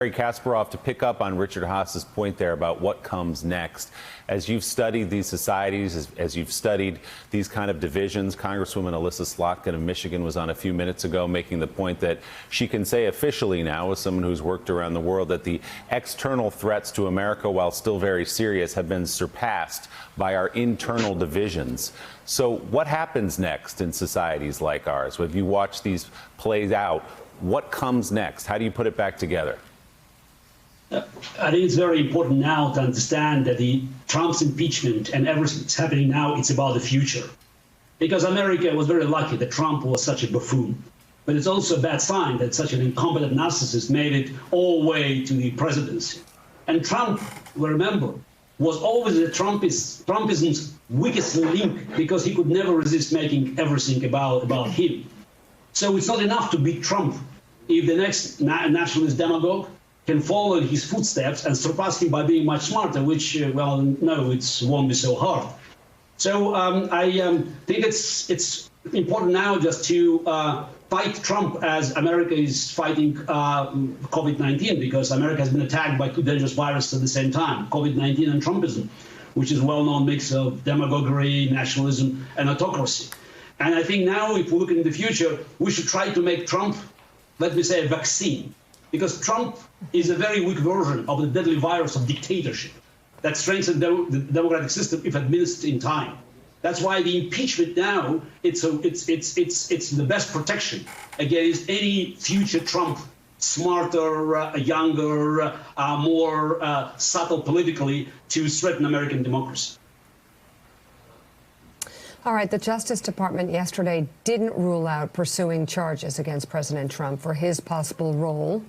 Garry Kasparov, to pick up on Richard Haass's point there about what comes next. As you've studied these societies, as you've studied these kind of divisions, Congresswoman Elissa Slotkin of Michigan was on a few minutes ago making the point that she can say officially now, as someone who's worked around the world, that the external threats to America, while still very serious, have been surpassed by our internal divisions. So what happens next in societies like ours? If you watch these plays out, what comes next? How do you put it back together? I think it's very important now to understand that Trump's impeachment and everything that's happening now, it's about the future. Because America was very lucky that Trump was such a buffoon. But it's also a bad sign that such an incompetent narcissist made it all the way to the presidency. And Trump, we remember, was always the Trumpism's weakest link because he could never resist making everything about him. So it's not enough to beat Trump if the next nationalist demagogue can follow in his footsteps and surpass him by being much smarter, which, well, no, it won't be so hard. So I think it's important now just to fight Trump as America is fighting COVID-19, because America has been attacked by two dangerous viruses at the same time, COVID-19 and Trumpism, which is a well-known mix of demagoguery, nationalism, and autocracy. And I think now, if we look in the future, we should try to make Trump, let me say, a vaccine. Because Trump is a very weak version of the deadly virus of dictatorship that strengthens the democratic system if administered in time. That's why the impeachment now, it's the best protection against any future Trump, smarter, younger, more subtle politically, to threaten American democracy. All right, the Justice Department yesterday didn't rule out pursuing charges against President Trump for his possible role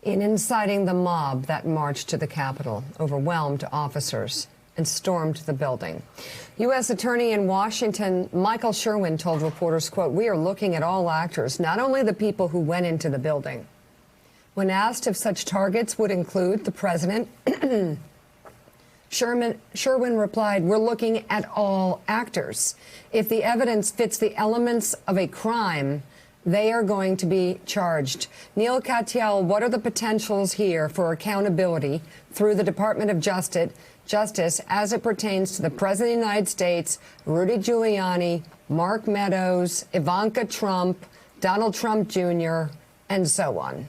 in inciting the mob that marched to the Capitol, overwhelmed officers, and stormed the building. U.S. Attorney in Washington, Michael Sherwin, told reporters, quote, "We are looking at all actors, not only the people who went into the building." When asked if such targets would include the president, Sherwin replied, "We're looking at all actors. If the evidence fits the elements of a crime, they are going to be charged." Neil Katyal, what are the potentials here for accountability through the Department of Justice as it pertains to the President of the United States, Rudy Giuliani, Mark Meadows, Ivanka Trump, Donald Trump Jr., and so on?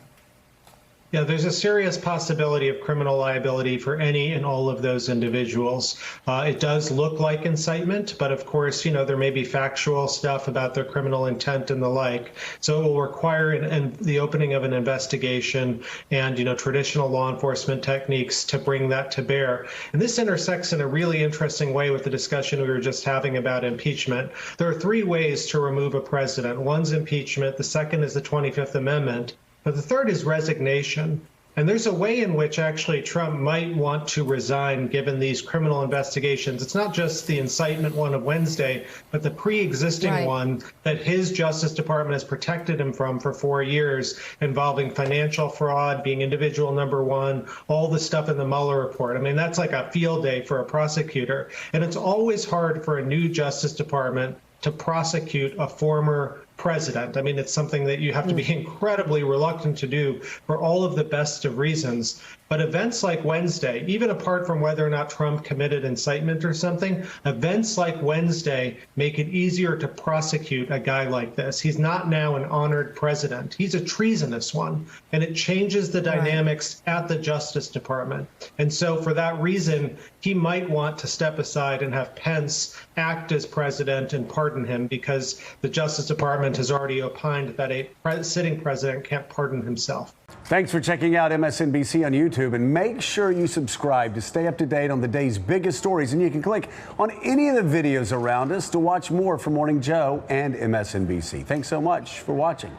Yeah, there's a serious possibility of criminal liability for any and all of those individuals. It does look like incitement, but of course, there may be factual stuff about their criminal intent and the like. So it will require the opening of an investigation and, traditional law enforcement techniques to bring that to bear. And this intersects in a really interesting way with the discussion we were just having about impeachment. There are three ways to remove a president. One's impeachment, the second is the 25th Amendment. But the third is resignation. And there's a way in which actually Trump might want to resign given these criminal investigations. It's not just the incitement one of Wednesday, but the pre-existing one that his Justice Department has protected him from for 4 years, involving financial fraud, being individual number one, all the stuff in the Mueller report. I mean, that's like a field day for a prosecutor. And it's always hard for a new Justice Department to prosecute a former president. I mean, it's something that you have to be incredibly reluctant to do for all of the best of reasons. But events like Wednesday, even apart from whether or not Trump committed incitement or something, events like Wednesday make it easier to prosecute a guy like this. He's not now an honored president. He's a treasonous one. And it changes the dynamics at the Justice Department. And so for that reason, he might want to step aside and have Pence act as president and pardon him, because the Justice Department has already opined that a sitting president can't pardon himself. Thanks for checking out MSNBC on YouTube, and make sure you subscribe to stay up to date on the day's biggest stories. And you can click on any of the videos around us to watch more from Morning Joe and MSNBC. Thanks so much for watching.